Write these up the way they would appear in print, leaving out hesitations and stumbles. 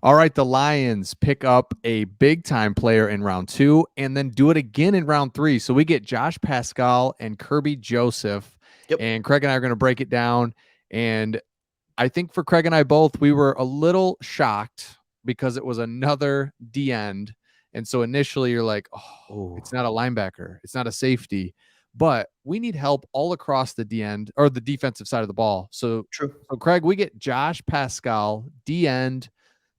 All right, the Lions pick up a big time player in round 2 and then do it again in round 3. So we get Josh Pascal and Kerby Joseph, Yep. and Craig and I are going to break it down. And I think for Craig and I both, we were a little shocked because it was another D end. And so initially you're like, oh, Ooh, it's not a linebacker, it's not a safety, but we need help all across the D end or the defensive side of the ball. true. So Craig, we get Josh Pascal, D end,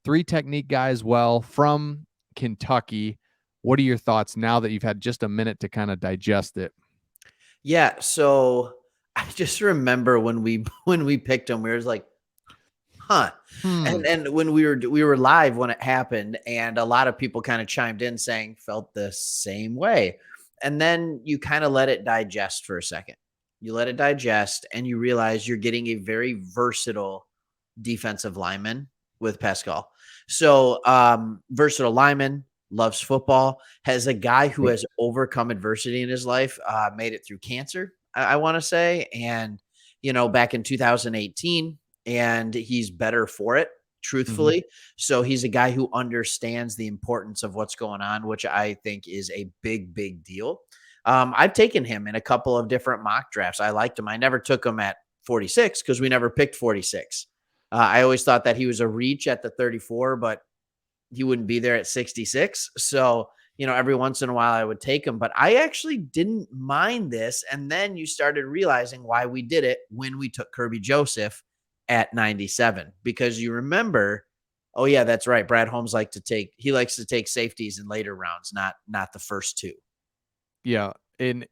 three technique guy as well from Kentucky. What are your thoughts now that you've had just a minute to kind of digest it? Yeah, so I just remember when we when we picked him, we were like, huh. Hmm. And when we were live when it happened, and a lot of people kind of chimed in saying felt the same way. And then you kind of let it digest for a second. You let it digest and you realize you're getting a very versatile defensive lineman with Pascal. So versatile lineman, loves football, has a guy who has overcome adversity in his life, made it through cancer, I want to say, and back in 2018, and he's better for it, Mm-hmm. truthfully. So he's a guy who understands the importance of what's going on, which I think is a big, big deal. I've taken him in a couple of different mock drafts. I liked him. I never took him at 46 because we never picked 46. I always thought that he was a reach at the 34, but he wouldn't be there at 66. So, every once in a while I would take him, but I actually didn't mind this. And then you started realizing why we did it when we took Kerby Joseph at 97, because you remember, oh yeah, that's right. Brad Holmes likes to take safeties in later rounds, not the first two. Yeah. And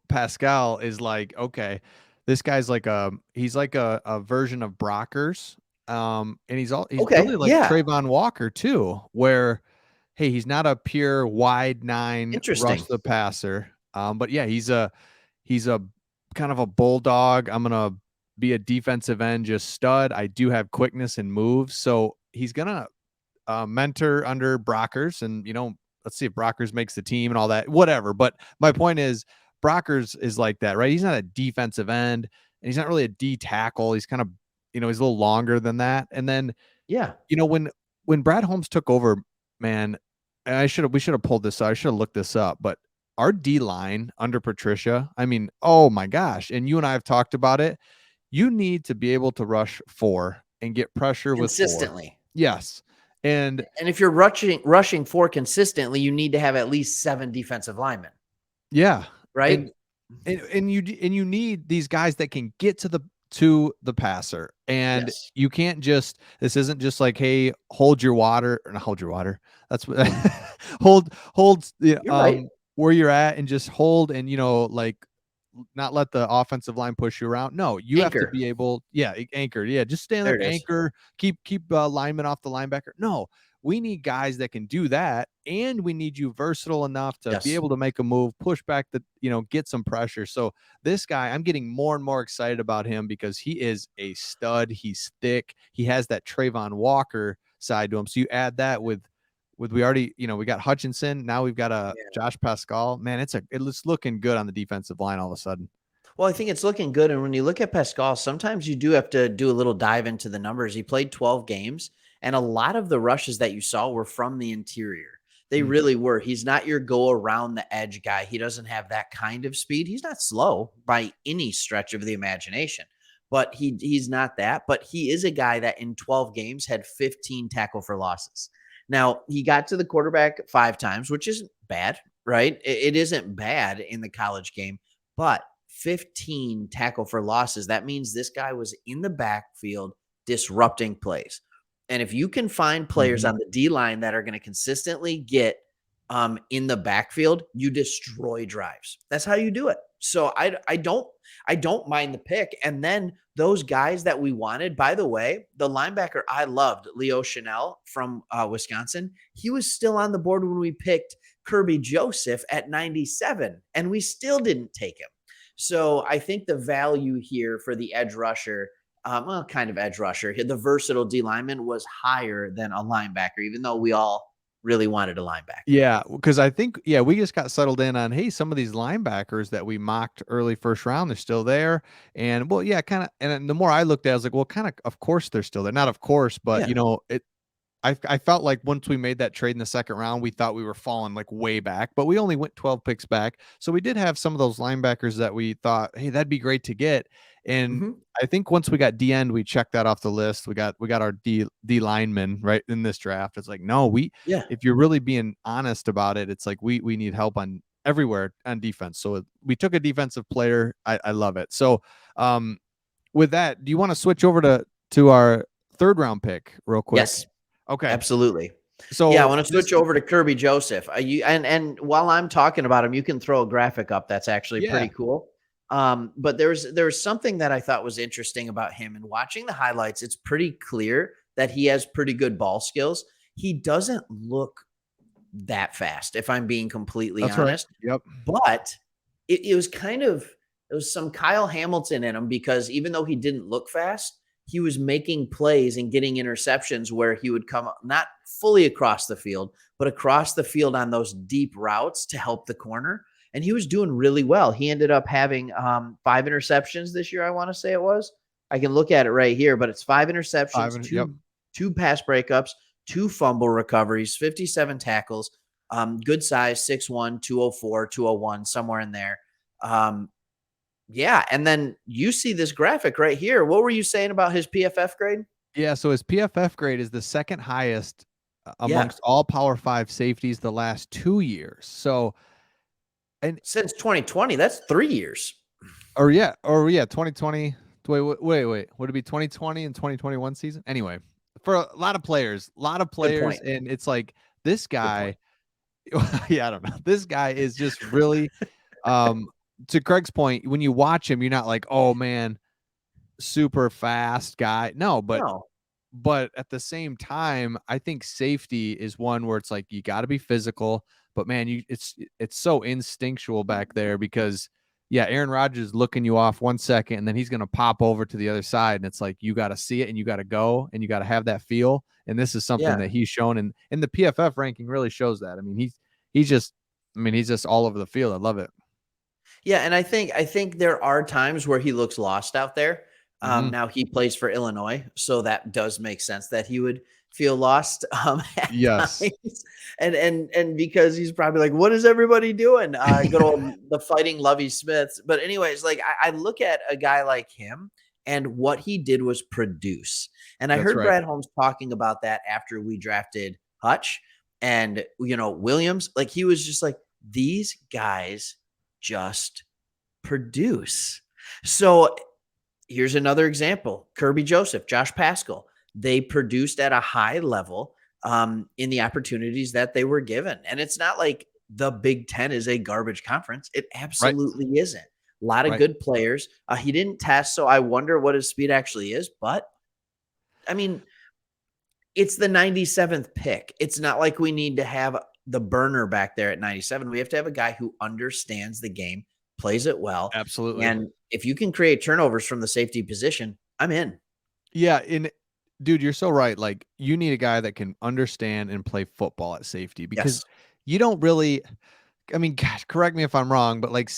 Pascal is like, okay, this guy's like he's like a version of Brockers. And he's Okay. really like Yeah. Trayvon Walker too, where hey, he's not a pure wide nine rush Interesting. the passer. But yeah, he's a kind of a bulldog. I'm gonna be a defensive end, just stud. I do have quickness and moves, so he's gonna mentor under Brockers, and let's see if Brockers makes the team and all that, whatever. But my point is, Brockers is like that, right? He's not a defensive end, and he's not really a D tackle. He's kind of, he's a little longer than that. And then, Yeah. when Brad Holmes took over, man, and we should have pulled this out. I should have looked this up, but our D line under Patricia, I mean, oh my gosh. And you and I have talked about it. You need to be able to rush four and get pressure with four. Consistently. Yes. And And if you're rushing four consistently, you need to have at least 7 defensive linemen, yeah. right? And you need these guys that can get to the passer. And Yes. you can't just this isn't just like, hey, hold your water or not hold your water. That's what hold You're right. where you're at and just hold and like not let the offensive line push you around. No, you have to Anchor. be able, yeah, anchor. Yeah, just stand There there, it is. anchor, keep linemen off the linebacker. No, we need guys that can do that, and we need you versatile enough to be Yes. able to make a move, push back get some pressure. So this guy, I'm getting more and more excited about him because he is a stud. He's thick. He has that Trayvon Walker side to him. So you add that with we already, we got Hutchinson. Now we've got a Yeah. Josh Pascal. Man, it's looking good on the defensive line all of a sudden. Well, I think it's looking good. And when you look at Pascal, sometimes you do have to do a little dive into the numbers. He played 12 games, and a lot of the rushes that you saw were from the interior. They Mm. really were. He's not your go around the edge guy. He doesn't have that kind of speed. He's not slow by any stretch of the imagination, but he's not that. But he is a guy that in 12 games had 15 tackle for losses. Now, he got to the quarterback 5 times, which isn't bad, right? It isn't bad in the college game, but 15 tackle for losses. That means this guy was in the backfield disrupting plays. And if you can find players Mhm. on the D line that are going to consistently get in the backfield, you destroy drives. That's how you do it. So I don't mind the pick. And then those guys that we wanted, by the way, the linebacker I loved, Leo Chanel from Wisconsin, he was still on the board when we picked Kerby Joseph at 97, and we still didn't take him. So I think the value here for the edge rusher, kind of edge rusher, the versatile D lineman was higher than a linebacker, even though we all really wanted a linebacker. Yeah, because I think, yeah, we just got settled in on, hey, some of these linebackers that we mocked early first round, they're still there. And well, yeah, kind of. And the more I looked at it, I was like, well, kind of course they're still there. Not of course, but Yeah. I felt like once we made that trade in the second round, we thought we were falling like way back, but we only went 12 picks back. So we did have some of those linebackers that we thought, hey, that'd be great to get. And Mhm. I think once we got D end, we checked that off the list. We got our D lineman right in this draft. It's like, no, Yeah. if you're really being honest about it, it's like we need help on everywhere on defense. So we took a defensive player. I love it. So with that, do you want to switch over to our third round pick real quick? Yes. Okay. Absolutely. Yeah, I So wanna this switch over to Kerby Joseph. You and while I'm talking about him, you can throw a graphic up that's actually yeah, pretty cool. But there's something that I thought was interesting about him, and watching the highlights, it's pretty clear that he has pretty good ball skills. He doesn't look that fast, if I'm being completely that's right. honest. Yep. But it was kind of there was some Kyle Hamilton in him because even though he didn't look fast, he was making plays and getting interceptions where he would come not fully across the field, but across the field on those deep routes to help the corner. And he was doing really well. He ended up having 5 interceptions this year, I want to say it was. I can look at it right here, but it's 5 interceptions, Yep. two pass breakups, two fumble recoveries, 57 tackles, good size, 6'1", 204, 201, somewhere in there. Yeah, and then you see this graphic right here. What were you saying about his PFF grade? Yeah. So his PFF grade is the second highest Yeah, amongst all Power Five safeties the last 2 years. So and since 2020, that's 3 years. or yeah, 2020. Wait. Would it be 2020 and 2021 season? Anyway, for a lot of Good players, point. and it's like this Good point. guy. Yeah, I don't know. This guy is just really um to Craig's point, when you watch him, you're not like, oh man, super fast guy. No, No. but at the same time, I think safety is one where it's like you got to be physical, but man, it's so instinctual back there because yeah, Aaron Rodgers is looking you off 1 second and then he's gonna pop over to the other side, and it's like you got to see it and you got to go and you got to have that feel. And this is something Yeah. that he's shown, and the PFF ranking really shows that. I mean, he's just, I mean, he's just all over the field. I love it. Yeah, and I think there are times where he looks lost out there. Hmm. Now he plays for Illinois, so that does make sense that he would feel lost at Yes. times, and because he's probably like, "What is everybody doing?" Good old the Fighting Lovey Smiths. But anyways, like I look at a guy like him, and what he did was produce. And I That's heard right. Brad Holmes talking about that after we drafted Hutch and Williams. Like he was just like, these guys just produce. So here's another example. Kerby Joseph, Josh Pascal, they produced at a high level in the opportunities that they were given. And it's not like the Big Ten is a garbage conference. It Right. absolutely isn't. A lot of Right. good players. He didn't test, so I wonder what his speed actually is. But I mean, it's the 97th pick. It's not like we need to have the burner back there at 97. We have to have a guy who understands the game, plays it well. Absolutely. And if you can create turnovers from the safety position, I'm in. Yeah, and dude, you're so right. Like, you need a guy that can understand and play football at safety because Yes. you don't really. I mean, gosh, correct me if I'm wrong, but like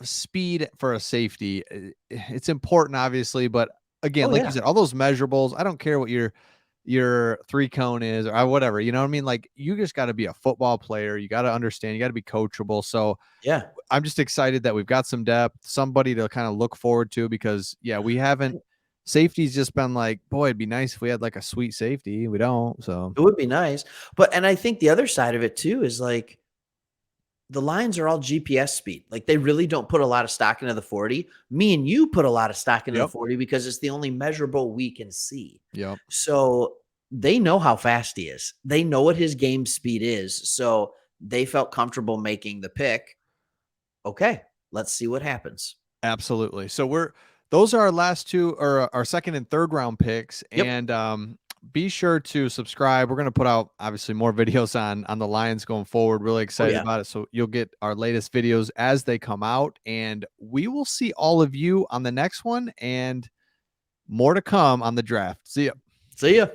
speed for a safety, it's important, obviously. But again, Oh, like you yeah. said, all those measurables. I don't care what your three cone is or whatever. You know what I mean? Like, you just got to be a football player. You got to understand. You got to be coachable. So Yeah. I'm just excited that we've got some depth, somebody to kind of look forward to because yeah, we haven't. Safety's just been like, boy, it'd be nice if we had like a sweet safety. We don't. So It would be nice. And I think the other side of it too is like the lines are all GPS speed. Like they really don't put a lot of stock into the 40. Me and you put a lot of stock into the yep, 40 because it's the only measurable we can see. yep. So they know how fast he is. They know what his game speed is. So they felt comfortable making the pick. Okay, let's see what happens. Absolutely. So those are our last two or our second and third round picks. Yep. And be sure to subscribe. We're gonna put out obviously more videos on the Lions going forward. Really Oh excited yeah. about it. So you'll get our latest videos as they come out. And we will see all of you on the next one and more to come on the draft. See ya. See ya.